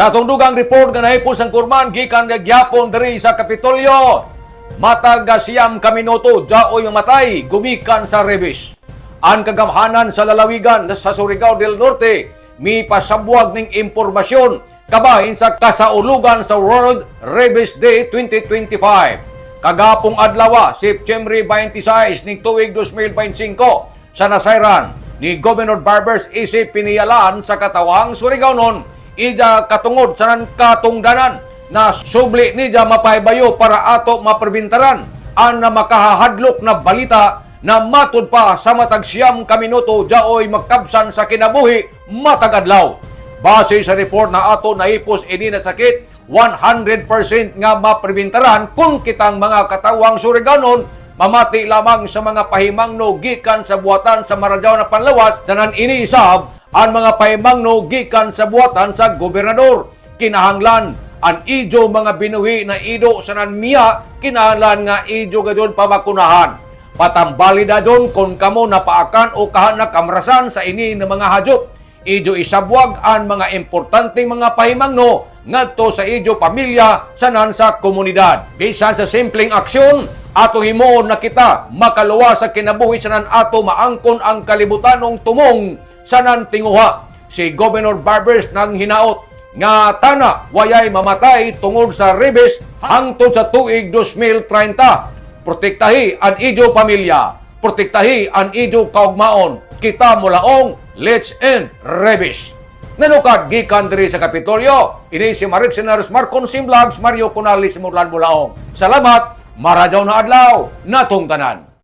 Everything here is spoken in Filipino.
Sa atong dugang report nga nahipos ang kurman gikan nga gyapon diri sa Kapitolyo. Matag siyam ka minuto jaoy mamatay gumikan sa rabies. Ang kagamhanan sa lalawigan sa Surigao del Norte mi pasabwag ning impormasyon kabahin sa kasaulugan sa World Rabies Day 2025. Kagapong adlaw, September 26 ning tuig 2025 sa nasayran ni Governor Barbers isip piniyalaan sa katawang Surigao non ija katungod sa nan katungdanan na subli niya mapaybayo para ato maperbintaran ang na makahahadlok na balita na matud pa sa matag siyam ka minuto jaoy magkabsan sa kinabuhi matag adlaw. Base sa report na ato naipos ini na sakit 100% nga maperbintaran kung kitang mga katawang Surigaonon mamati lamang sa mga pahimangno gikan sa buhatan sa Maradyaw na panlawas sanan iniisab ang mga pahimangno gikan sa buhatan sa gobernador. Kinahanglan ang idyo mga binuhi na ido sanan miya kinahanglan nga idyo gadyon pamakunahan. Patambali da dyon kung kamo napaakan o kahanak kamrasan sa ini ng mga hayop. Idyo isabwag ang mga importanteng mga pahimangno ngadto sa idyo pamilya sanan sa komunidad. Bisan sa simpleng aksyon, ato himuon na kita makaluwa sa kinabuhi sanan ato maangkon ang kalibutanong tumong sanan tinguha. Si Governor Barbers nang hinaot nga tana wayay mamatay tungod sa rabies hangtod sa tuig 2030. Protektahi ang idyo pamilya, protektahi ang idyo kaugmaon. Kita mulaong, let's end rabies. Nanukad gikan diri sa Kapitolyo, ini si Marik Sinares Marcon Sim Vlogs, Mario Conali Simurlan Bulaong. Salamat, Maradyaw na adlaw, natong tanan.